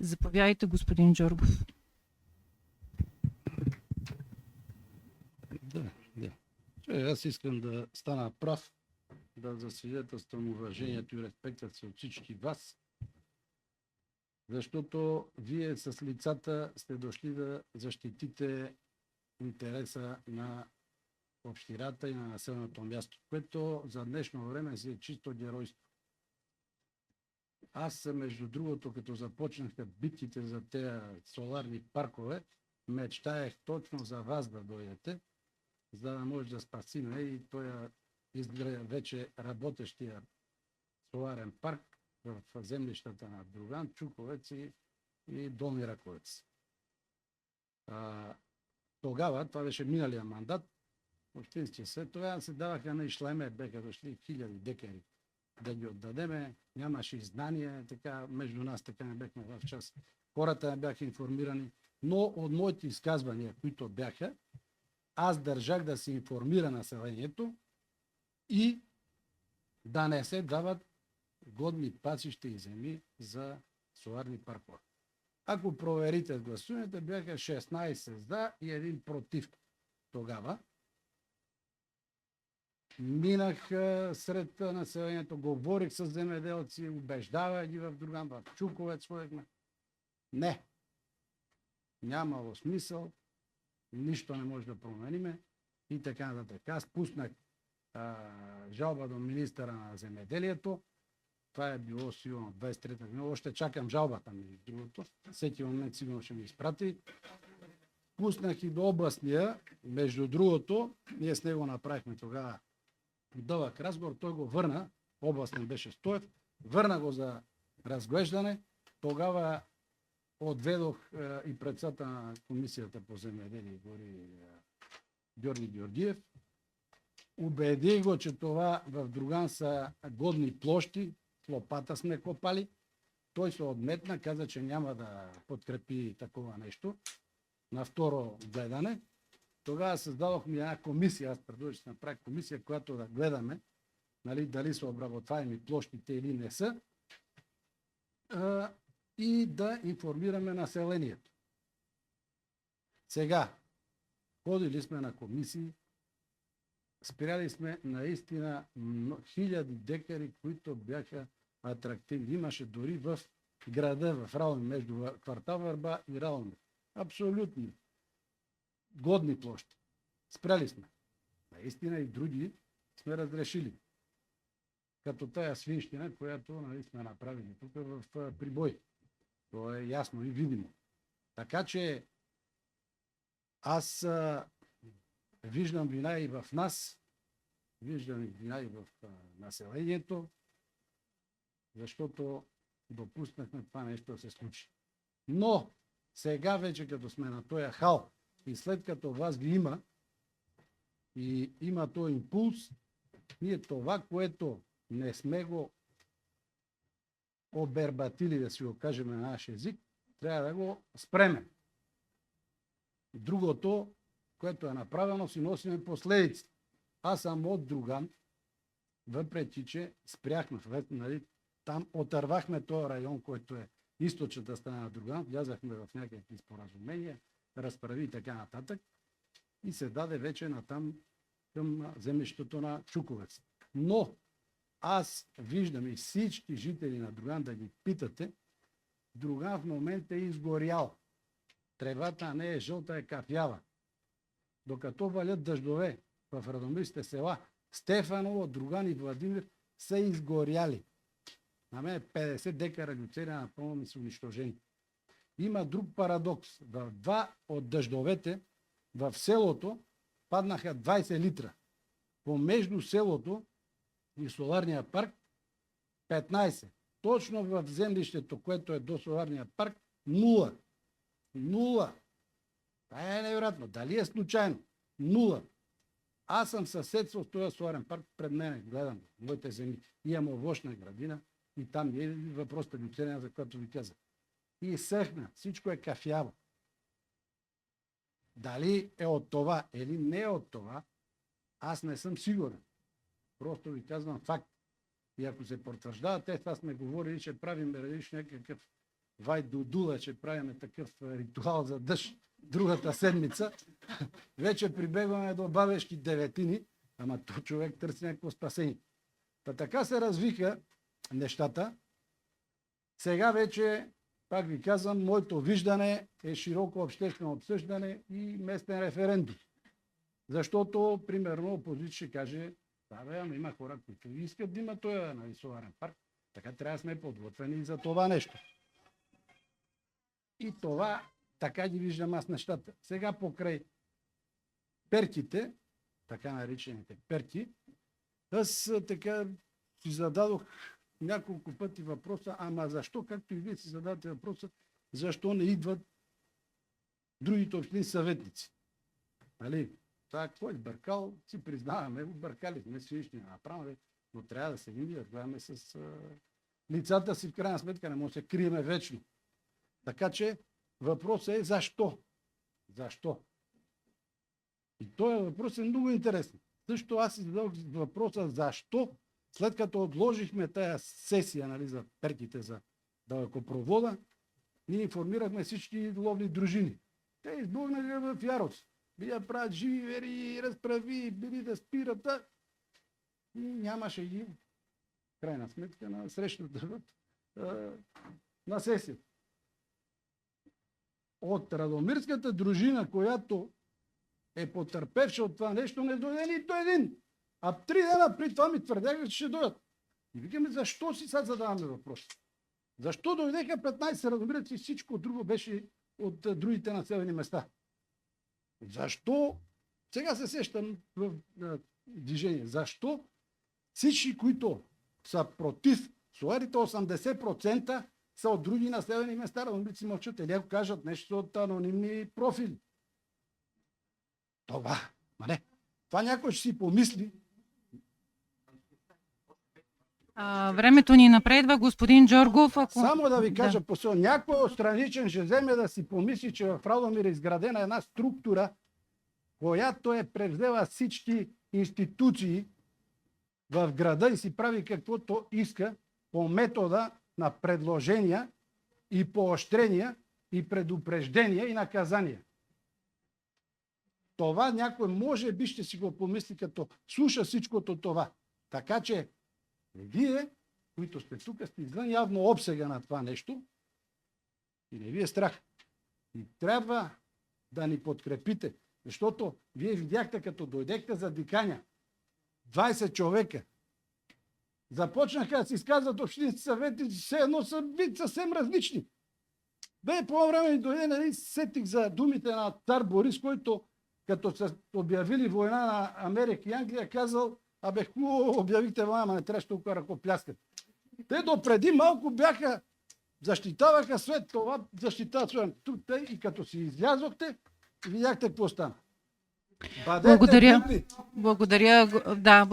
Заповядайте, господин Джоргов. Да. Аз искам да стана прав, да засвидетелствам уважението и респектът си от всички вас, защото вие с лицата сте дошли да защитите интереса на общината и на населеното място, което за днешно време си е чисто геройство. Аз, между другото, като започнаха битките за тези соларни паркове, мечтаех точно за вас да дойдете, за да може да спасиме и той вече работещия соларен парк в землищата на Друган, Чуковец и Долни Раковец. Тогава, това беше миналия мандат, общинския съвет, тогава се даваха на ишлеме, беха дошли хиляди декари да ги отдадеме, нямаше издание, така между нас така не бехме в час. Хората не бяха информирани, но от моите изказвания, които бяха, аз държах да се информира населението и да не се дават годни пасища и земи за соларни паркове. Ако проверите гласуването, бяха 16 за и 1 против тогава. Минах сред населението, говорих с земеделци, убеждавах ги в Друган, в Чуковец ходихме. Не. Нямало смисъл, нищо не може да промениме и така нататък. Аз пуснах жалба до министъра на земеделието. Това е било сигурно 23-та година. Още чакам жалбата, между другото. Всеки момент сигурно ще ми изпрати. Пуснах и до областния. Между другото, ние с него направихме тогава дълъг разговор. Той го върна. Областен беше Стоев. Върна го за разглеждане. Тогава отведох и председателя на комисията по земеделие и гори Георги Георгиев. Убедих го, че това в Друган са годни площи. Лопата сме копали. Той се отметна, каза, че няма да подкрепи такова нещо на второ гледане. Тогава създадохме една комисия, аз предложих да се направи комисия, която да гледаме, нали, дали са обработваеми площите или не са, и да информираме населението. Сега, ходили сме на комисии, спирали сме наистина хиляди декари, които бяха атрактивни. Имаше дори в града, в Раумир, между квартал Върба и Раумир. Абсолютно годни площи. Спряли сме. Наистина и други сме разрешили. Като тая свинщина, която, нали, сме направили тук в Прибой. То е ясно и видимо. Така че аз виждам вина и в нас, виждам вина и в населението, защото допуснахме това нещо да се случи. Но сега вече като сме на този хал и след като вас ви има и има този импулс, ние това, което не сме го обербатили, да си го кажем на наш език, трябва да го спреме. Другото, което е направено, си носиме последици. Аз съм от Друган, въпреки че спряхме, нали, там отървахме този район, който е източната страна на Друган, влязахме в някакви споразумения, разправи и така нататък и се даде вече натам към землището на Чуковец. Но аз виждам и всички жители на Друган да ги питате, Друган в момента е изгорял. Тревата не е жълта, е кафява. Докато валят дъждове в радомирските села, Стефаново, Друган и Владимир са изгоряли. На мен 50 декара люцерия напълно ми са унищожени. Има друг парадокс. В два от дъждовете в селото паднаха 20 литра. Помежду селото и соларния парк 15. Точно в землището, което е до соларния парк, 0. 0. Това е невероятно. Дали е случайно? 0. Аз съм съседство с този соларен парк пред мен. Гледам моите земи. Имам овощна градина и там е въпросът люцерия, за която ви казах. И съхна. Всичко е кафяво. Дали е от това или не е от това, аз не съм сигурен. Просто ви казвам факт. И ако се потвърждава, това сме говорили, че правим някакъв Вай Дудула, че правиме такъв ритуал за дъжд другата седмица, вече прибегваме до бабешки деветини, ама то човек търси някакво спасение. Така се развиха нещата. Сега вече, пак ви казвам, моето виждане е широко обществено обсъждане и местен референдум. Защото, примерно, опозиция ще каже, да бе, ама има хора, които искат да има този соларен парк. Така трябва да сме подготвени за това нещо. И това, така ги виждам аз нещата. Сега покрай перките, така наречените перки, аз така си зададох няколко пъти въпроса, ама защо, както и вие си задавате въпроса, защо не идват другите общини съветници? Нали? Това кой е бъркал, си признаваме, бъркали сме, си нищо не направим, но трябва да се види, да гледаме с лицата си, в крайна сметка не може да се криеме вечно. Така че въпросът е защо? Защо? И този въпрос е много интересен. Също аз си зададох въпроса защо, след като отложихме тая сесия, нали, за перките за далекопровода, ние информирахме всички ловни дружини. Те избухнаха в ярост. Бия правят живи вери, разправи, били да спират. И нямаше ги, в крайна сметка, на срещната на сесията. От Радомирската дружина, която е потърпевша от това нещо, не дойде нито един. А 3 дена при това ми твърдяха, че ще дойдат. И викаме, защо си сега задаваме въпрос? Защо дойдеха 15 Радомирци и всичко друго беше от другите населени места? Защо? Сега се сещам в движение. Защо всички, които са против соларите, 80% са от други населени места, Радомирци мълчат. Или ако кажат нещо от анонимни профили. Това, не. Това някой ще си помисли. Времето ни напредва, господин Джоргов. Само да ви кажа, някой отстраничен ще вземе да си помисли, че в Радомир е изградена една структура, която е превзела всички институции в града и си прави каквото иска по метода на предложения и поощрения и предупреждения и наказания. Това някой може би ще си го помисли, като слуша всичкото това. Така че вие, които сте тук, сте извън явно обсега на това нещо и не ви е страх. И трябва да ни подкрепите, защото вие видяхте, като дойдехте за Диканя, 20 човека започнаха да си изказват общински съвети, все едно са вид съвсем различни. Бе, по време ми дойде, нали, сетих за думите на цар Борис, който като са обявили война на Америка и Англия, казал, абе, хубаво обявихте война, ама не трябваше толкова ръкопляскат. Те допреди малко бяха, защитаваха свет, това защитават свет. И като си излязохте, видяхте какво стана. Благодаря. Благодаря. Да,